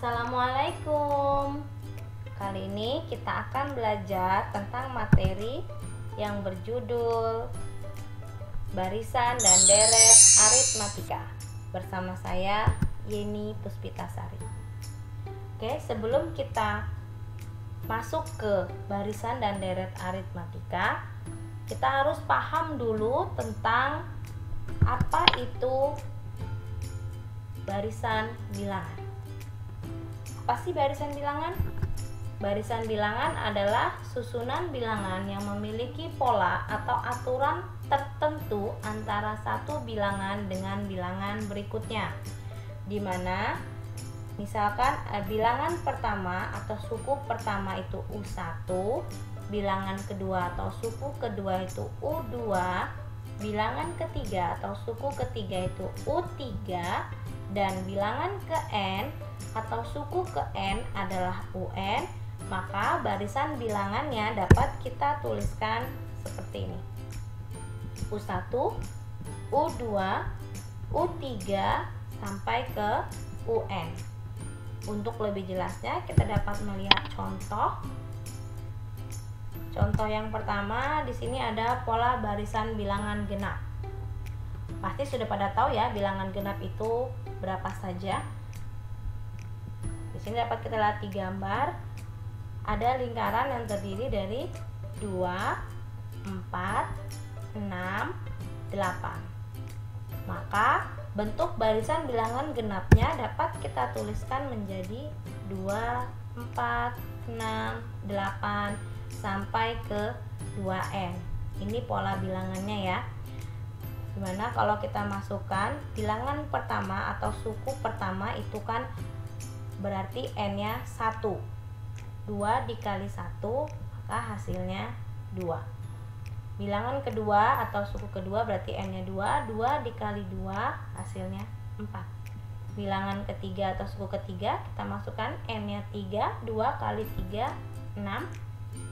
Assalamualaikum. Kali ini kita akan belajar tentang materi yang berjudul barisan dan deret aritmatika bersama saya Yeni Puspitasari. Oke, sebelum kita masuk ke barisan dan deret aritmatika, kita harus paham dulu tentang apa itu barisan bilangan. Apa sih barisan bilangan? Barisan bilangan adalah susunan bilangan yang memiliki pola atau aturan tertentu antara satu bilangan dengan bilangan berikutnya, di mana misalkan bilangan pertama atau suku pertama itu U1, bilangan kedua atau suku kedua itu U2, bilangan ketiga atau suku ketiga itu U3, dan bilangan ke N atau suku ke N adalah UN, maka barisan bilangannya dapat kita tuliskan seperti ini: U1, U2, U3 sampai ke UN. Untuk lebih jelasnya kita dapat melihat contoh. Contoh yang pertama, di sini ada pola barisan bilangan genap. Pasti sudah pada tahu ya bilangan genap itu berapa saja. Di sini dapat kita lihat di gambar, ada lingkaran yang terdiri dari 2, 4, 6, 8. Maka bentuk barisan bilangan genapnya dapat kita tuliskan menjadi 2, 4, 6, 8 sampai ke 2N. Ini pola bilangannya ya. Dimana kalau kita masukkan bilangan pertama atau suku pertama itu kan berarti N-nya 1. 2 dikali 1 maka hasilnya 2. Bilangan kedua atau suku kedua berarti N-nya 2. 2 dikali 2 hasilnya 4. Bilangan ketiga atau suku ketiga kita masukkan N-nya 3. 2 kali 3 6.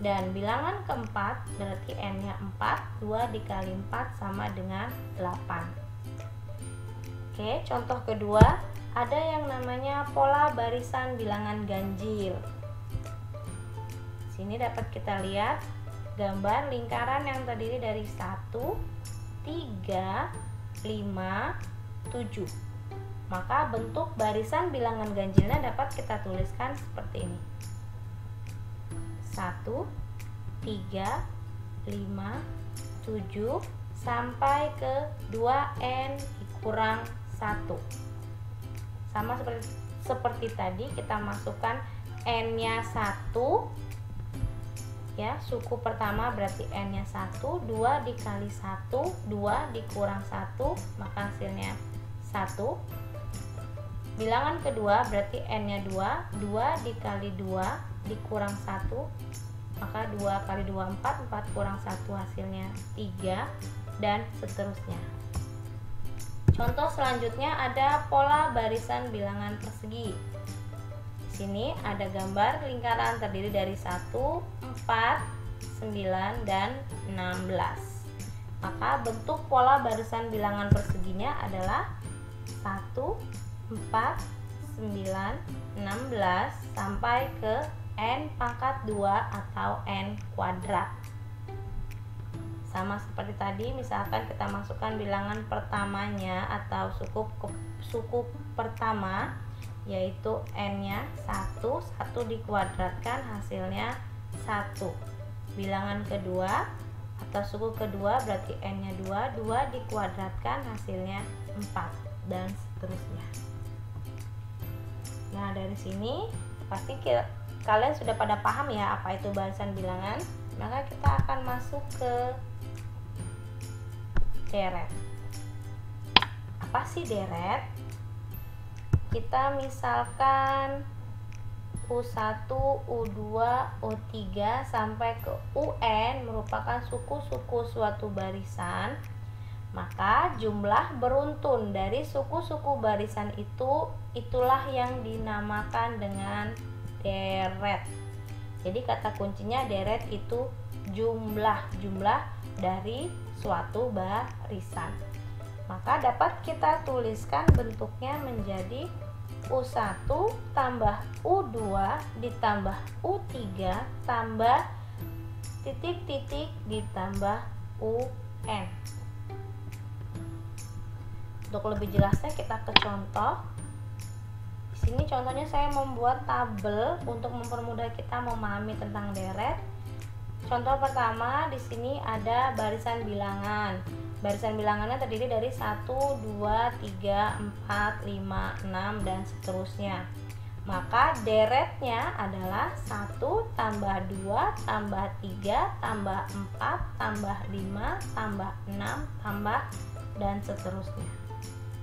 Dan bilangan keempat berarti N-nya 4. 2 dikali 4 sama dengan 8. Oke, contoh kedua, ada yang namanya pola barisan bilangan ganjil. Sini dapat kita lihat gambar lingkaran yang terdiri dari 1, 3, 5, 7. Maka bentuk barisan bilangan ganjilnya dapat kita tuliskan seperti ini: 1, 3, 5, 7 sampai ke 2N dikurang 1. Sama seperti tadi kita masukkan N-nya 1 ya, suku pertama berarti N-nya 1. 2 dikali 1, 2 dikurang 1 maka hasilnya 1. Bilangan kedua berarti N-nya 2. 2 dikali 2 dikurang 1 maka 2 kali 2 4, 4 kurang 1 hasilnya 3, dan seterusnya. Contoh selanjutnya ada pola barisan bilangan persegi. Di sini ada gambar lingkaran terdiri dari 1, 4, 9, dan 16. Maka bentuk pola barisan bilangan perseginya adalah 1, 4, 9, 16 sampai ke N pangkat 2 atau N kuadrat. Sama seperti tadi, misalkan kita masukkan bilangan pertamanya atau suku pertama yaitu N-nya 1, 1 dikuadratkan hasilnya 1. Bilangan kedua atau suku kedua berarti N-nya 2, 2 dikuadratkan hasilnya 4, dan seterusnya. Nah, dari sini pasti kalian sudah pada paham ya apa itu barisan bilangan. Maka kita akan masuk ke deret. Apa sih deret? Kita misalkan U1, U2, U3 sampai ke UN merupakan suku-suku suatu barisan, maka jumlah beruntun dari suku-suku barisan itulah yang dinamakan dengan deret. Jadi kata kuncinya deret itu jumlah dari suatu barisan. Maka dapat kita tuliskan bentuknya menjadi U1 tambah U2 ditambah U3 tambah titik-titik ditambah UN. Untuk lebih jelasnya kita ke contoh. Di sini contohnya saya membuat tabel untuk mempermudah kita memahami tentang deret. Contoh pertama, di sini ada barisan bilangan. Barisan bilangannya terdiri dari 1, 2, 3, 4, 5, 6 dan seterusnya. Maka deretnya adalah 1 tambah 2 tambah 3 tambah 4 tambah 5 tambah 6 tambah dan seterusnya.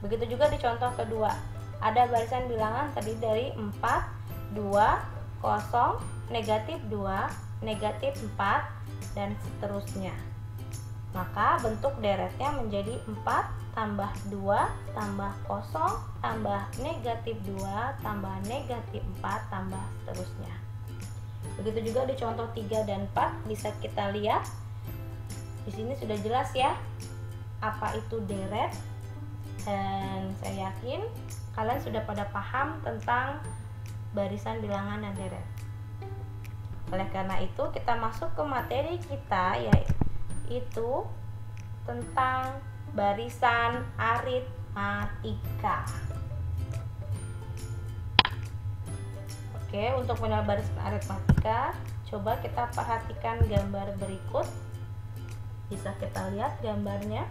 Begitu juga di contoh kedua. Ada barisan bilangan terdiri dari 4, 2, 0, negatif 2, negatif 4 dan seterusnya. Maka bentuk deretnya menjadi 4 tambah 2 tambah 0 tambah negatif 2 tambah negatif 4 tambah seterusnya. Begitu juga di contoh 3 dan 4 bisa kita lihat. Di sini sudah jelas ya apa itu deret, dan saya yakin kalian sudah pada paham tentang barisan bilangan dan deret. Oleh karena itu kita masuk ke materi kita, yaitu tentang barisan aritmatika. Oke, untuk mengenal barisan aritmatika, coba kita perhatikan gambar berikut. Bisa kita lihat gambarnya.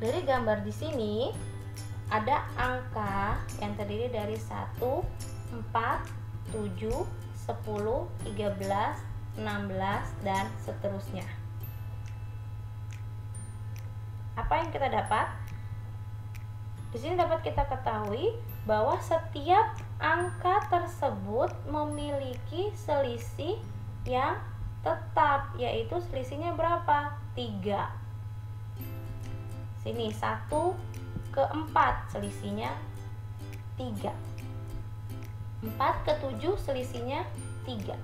Dari gambar di sini ada angka yang terdiri dari 1, 4, 7, 10, 13, 16 dan seterusnya. Apa yang kita dapat? Di sini dapat kita ketahui bahwa setiap angka tersebut memiliki selisih yang tetap, yaitu selisihnya berapa? 3. Sini 1 ke 4 selisihnya 3. 4 ke 7 selisihnya 3.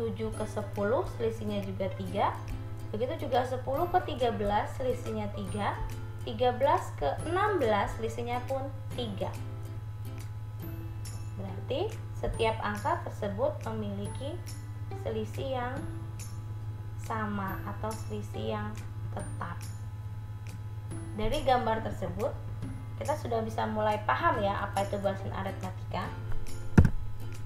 7 ke 10 selisihnya juga 3. Begitu juga 10 ke 13 selisihnya 3. 13 ke 16 selisihnya pun 3. Berarti setiap angka tersebut memiliki selisih yang sama atau selisih yang tetap. Dari gambar tersebut kita sudah bisa mulai paham ya apa itu barisan aritmatika.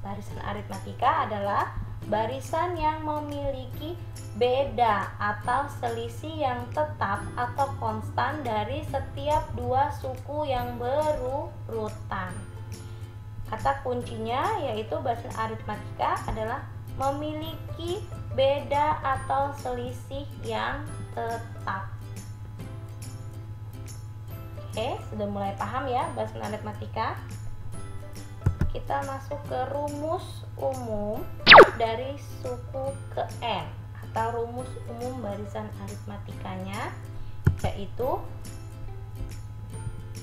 Barisan aritmatika adalah barisan yang memiliki beda atau selisih yang tetap atau konstan dari setiap dua suku yang berurutan. Kata kuncinya yaitu barisan aritmatika adalah memiliki beda atau selisih yang tetap. Oke, sudah mulai paham ya barisan aritmatika. Kita masuk ke rumus umum dari suku ke N atau rumus umum barisan aritmatikanya, yaitu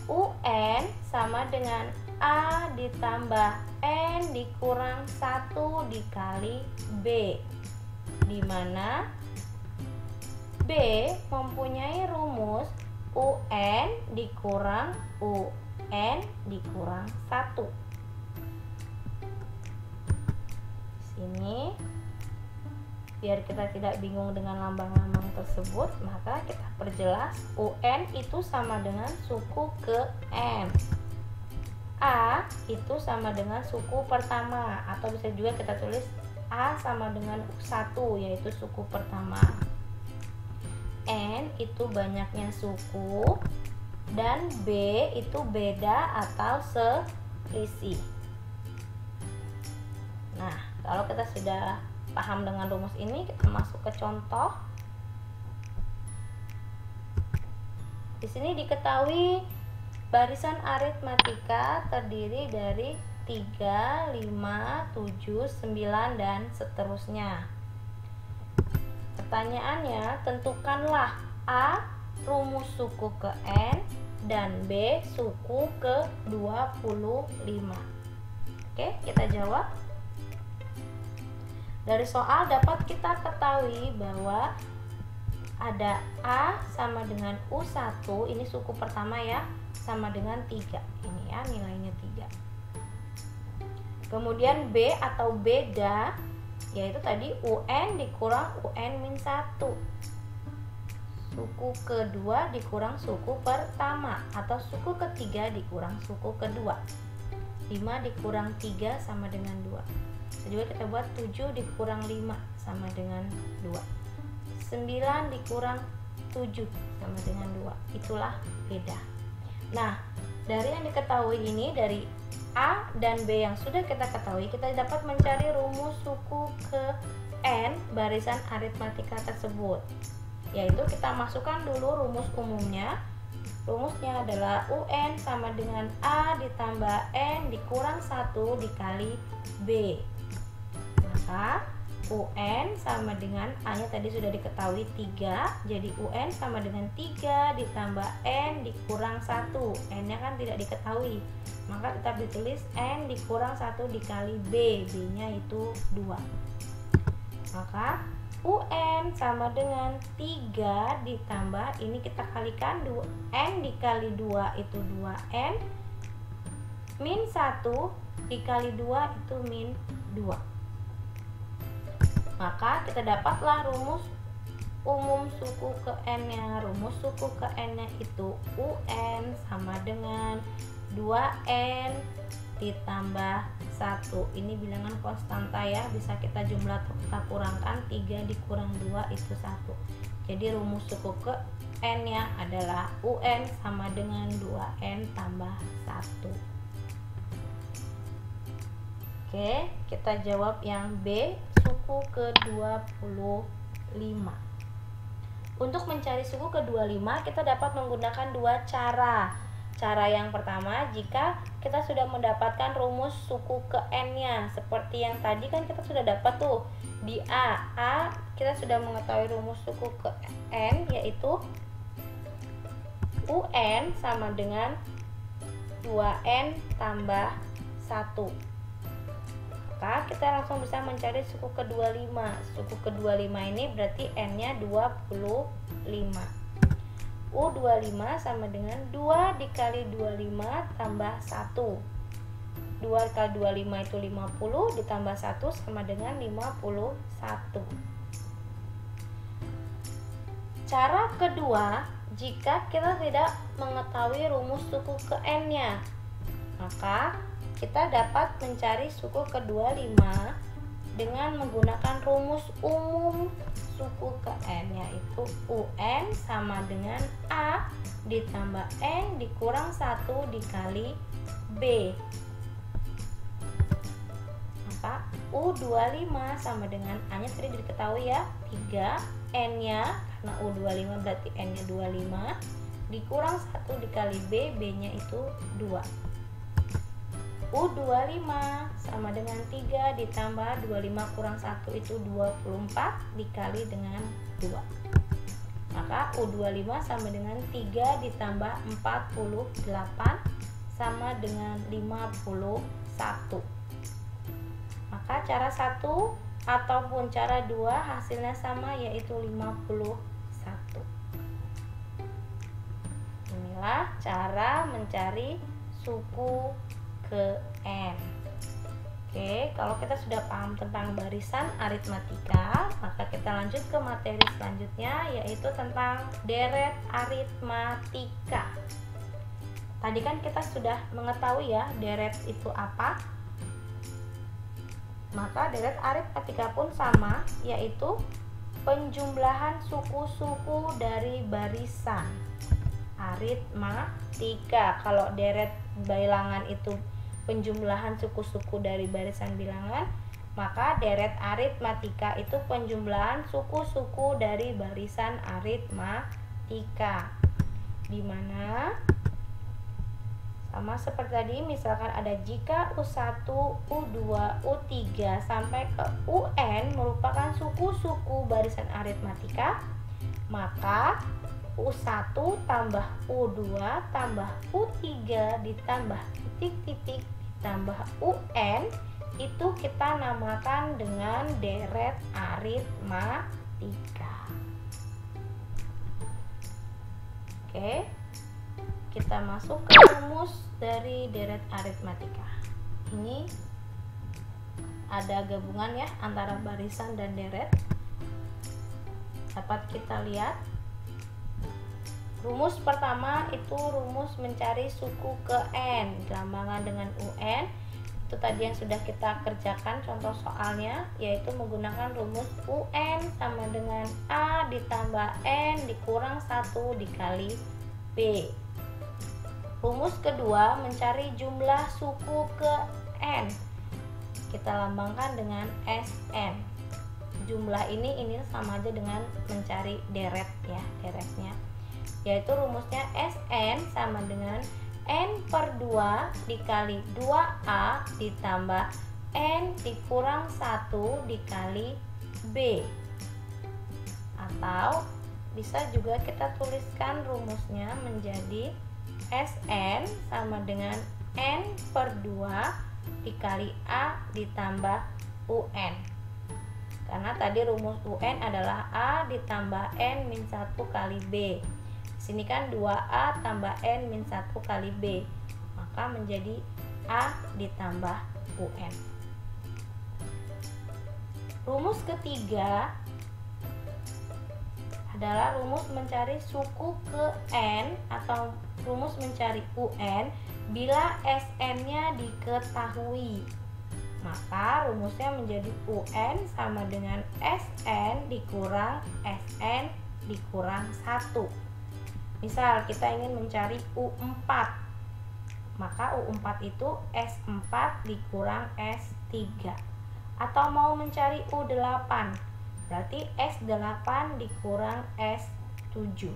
UN sama dengan A ditambah N dikurang 1 dikali B, di mana B mempunyai rumus UN dikurang UN dikurang 1. Sini biar kita tidak bingung dengan lambang-lambang tersebut, maka kita perjelas UN itu sama dengan suku ke N. A itu sama dengan suku pertama, atau bisa juga kita tulis A sama dengan U1 yaitu suku pertama. N itu banyaknya suku dan B itu beda atau selisih. Nah, kalau kita sudah paham dengan rumus ini, kita masuk ke contoh. Di sini diketahui barisan aritmatika terdiri dari 3, 5, 7, 9 dan seterusnya. Pertanyaannya, tentukanlah A rumus suku ke N dan B suku ke 25. Oke, kita jawab. Dari soal dapat kita ketahui bahwa ada A sama dengan U1, ini suku pertama ya, sama dengan 3. Ini ya nilainya 3. Kemudian B atau beda, yaitu tadi UN dikurang UN-1. Suku kedua dikurang suku pertama, atau suku ketiga dikurang suku kedua. 5 dikurang 3 sama dengan 2. Jadi kita buat 7 dikurang 5 sama dengan 2. 9 dikurang 7 sama dengan 2. Itulah beda. Nah, dari yang diketahui ini, dari A dan B yang sudah kita ketahui, kita dapat mencari rumus suku ke N barisan aritmatika tersebut. Yaitu kita masukkan dulu rumus umumnya. Rumusnya adalah UN sama dengan A ditambah N dikurang 1 dikali B. Maka UN sama dengan A-nya tadi sudah diketahui 3, jadi UN sama dengan 3 ditambah N dikurang 1. N-nya kan tidak diketahui, maka kita ditulis N dikurang 1 dikali B, B-nya itu 2. Maka UN sama dengan 3 ditambah, ini kita kalikan, N dikali 2 itu 2N, min 1 dikali 2 itu min 2. Maka kita dapatlah rumus umum suku ke N-nya. Rumus suku ke N-nya itu UN sama dengan 2N ditambah 1. Ini bilangan konstanta ya, bisa kita jumlah kita kurangkan, 3 dikurang 2 itu 1. Jadi rumus suku ke N-nya adalah UN sama dengan 2N tambah 1. Oke, kita jawab yang B, suku ke-25. Untuk mencari suku ke-25 kita dapat menggunakan 2 cara. Cara yang pertama, jika kita sudah mendapatkan rumus suku ke N-nya, seperti yang tadi kan kita sudah dapat tuh di A kita sudah mengetahui rumus suku ke N, yaitu UN sama dengan 2N tambah 1. Maka kita langsung bisa mencari suku ke-25. Suku ke-25 ini berarti N-nya 25. U25 sama dengan 2 dikali 25 tambah 1. 2 kali 25 itu 50, ditambah 1 sama dengan 51. Cara kedua, jika kita tidak mengetahui rumus suku ke N-nya, maka kita dapat mencari suku ke-25 dengan menggunakan rumus umum suku ke N, yaitu UN sama dengan A ditambah N dikurang 1 dikali B. Maka U25 sama dengan A-nya tadi diketahui ya, 3, N-nya karena U25 berarti N-nya 25 dikurang 1 dikali B, B-nya itu 2. U25 sama dengan 3 ditambah 25 kurang 1 itu 24 dikali dengan 2. Maka U25 sama dengan 3 ditambah 48 sama dengan 51. Maka cara 1 ataupun cara 2 hasilnya sama, yaitu 51. Inilah cara mencari suku ke N. Oke, kalau kita sudah paham tentang barisan aritmatika, maka kita lanjut ke materi selanjutnya, yaitu tentang deret aritmatika. Tadi kan kita sudah mengetahui ya deret itu apa. Maka deret aritmatika pun sama, yaitu penjumlahan suku-suku dari barisan aritmatika. Kalau deret bilangan itu penjumlahan suku-suku dari barisan bilangan, maka deret aritmatika itu penjumlahan suku-suku dari barisan aritmatika, dimana sama seperti tadi, misalkan ada jika U1, U2, U3 sampai ke UN merupakan suku-suku barisan aritmatika, maka U1 tambah U2 tambah U3 ditambah titik-titik ditambah UN itu kita namakan dengan deret aritmatika. Oke, kita masuk ke rumus dari deret aritmatika. Ini ada gabungan ya antara barisan dan deret. Dapat kita lihat rumus pertama itu rumus mencari suku ke n, dilambangkan dengan UN. Itu tadi yang sudah kita kerjakan contoh soalnya, yaitu menggunakan rumus UN sama dengan A ditambah N dikurang 1 dikali B. Rumus kedua mencari jumlah suku ke N, kita lambangkan dengan SN. Jumlah ini sama aja dengan mencari deret ya, deretnya, yaitu rumusnya SN sama dengan N per 2 dikali 2A ditambah N dikurang 1 dikali B. Atau bisa juga kita tuliskan rumusnya menjadi SN sama dengan N per 2 dikali A ditambah UN. Karena tadi rumus UN adalah A ditambah N min 1 kali B. Sini kan 2A tambah N min 1 kali B, maka menjadi A ditambah UN. Rumus ketiga adalah rumus mencari suku ke N atau rumus mencari UN bila SN-nya diketahui. Maka rumusnya menjadi UN sama dengan SN dikurang SN dikurang 1. Misal kita ingin mencari U4, maka U4 itu S4 dikurang S3. Atau mau mencari U8, berarti S8 dikurang S7.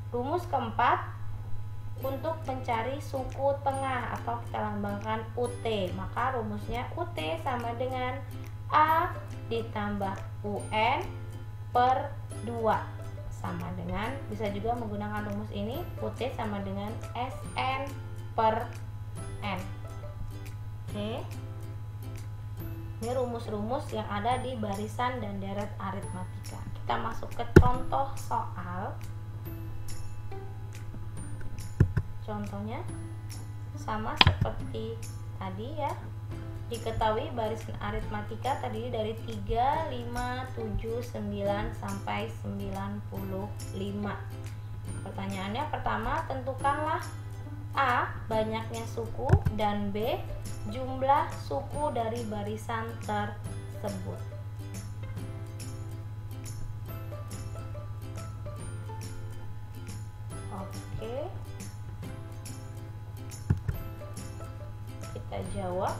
Rumus keempat untuk mencari suku tengah atau kita lambangkan UT, maka rumusnya UT sama dengan A ditambah UN per 2 sama dengan, bisa juga menggunakan rumus ini, UT sama dengan SN per N. Oke, ini rumus-rumus yang ada di barisan dan deret aritmatika. Kita masuk ke contoh soal. Contohnya sama seperti tadi ya. Diketahui barisan aritmatika terdiri dari 3, 5, 7, 9 sampai 95. Pertanyaannya pertama, tentukanlah A. banyaknya suku dan B. jumlah suku dari barisan tersebut. Oke, kita jawab.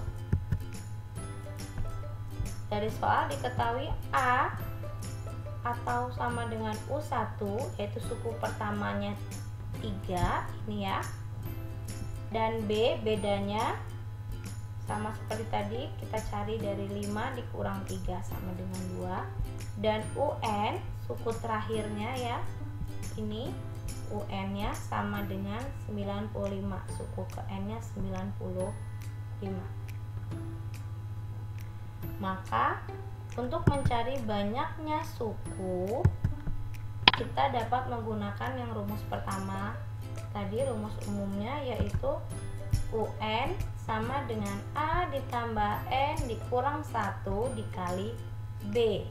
Dari soal diketahui A atau sama dengan U1, yaitu suku pertamanya 3 ini ya, dan B bedanya sama seperti tadi, kita cari dari 5 dikurang 3 sama dengan 2, dan UN suku terakhirnya ya, ini UN nya sama dengan 95, suku ke N nya 95. Maka untuk mencari banyaknya suku, kita dapat menggunakan yang rumus pertama tadi, rumus umumnya, yaitu UN sama dengan A ditambah N dikurang 1 dikali B.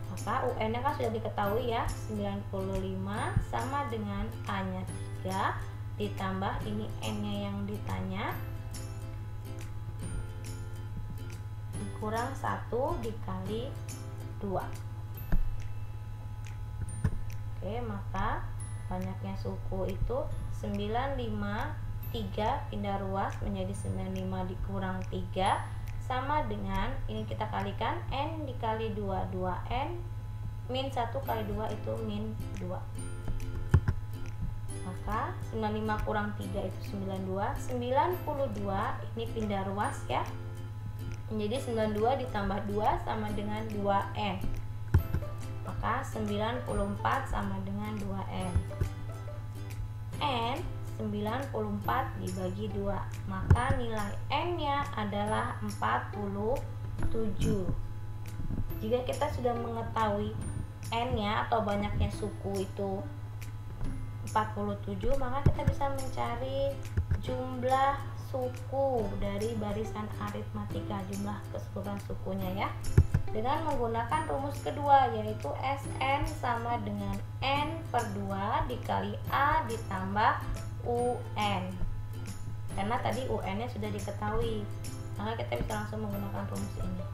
Maka UN nya kan sudah diketahui ya, 95 sama dengan A nya 3 ditambah ini N nya yang ditanya kurang 1 dikali 2. Oke, maka banyaknya suku itu 95, 3 pindah ruas menjadi 95 dikurang 3 sama dengan, ini kita kalikan, N dikali 2, 2N min 1 kali 2 itu min 2. Maka 95 kurang 3 itu 92, 92 ini pindah ruas ya, menjadi 92 ditambah 2 sama dengan 2N. Maka 94 sama dengan 2N. N 94 dibagi 2, maka nilai N nya adalah 47. Jika kita sudah mengetahui n-nya atau banyaknya suku itu 47, maka kita bisa mencari jumlah suku dari barisan aritmatika, jumlah keseluruhan sukunya ya, dengan menggunakan rumus kedua, yaitu Sn sama dengan n/2 dikali A ditambah UN. Karena tadi UN-nya sudah diketahui, maka kita bisa langsung menggunakan rumus ini.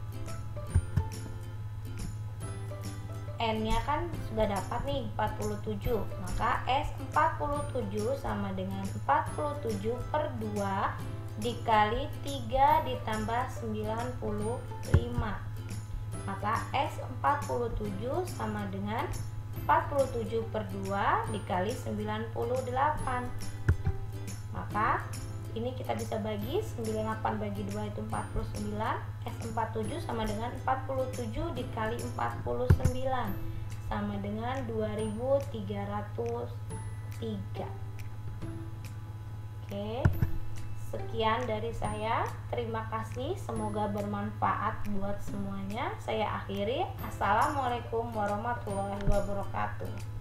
N-nya kan sudah dapat nih 47, maka S47 sama dengan 47/2 dikali 3 ditambah 95. Maka S47 sama dengan 47/2 dikali 98. Maka ini kita bisa bagi 98 bagi 2 itu 49. S47 sama dengan 47 dikali 49 sama dengan 2303. Oke, sekian dari saya. Terima kasih, semoga bermanfaat buat semuanya. Saya akhiri. Assalamualaikum warahmatullahi wabarakatuh.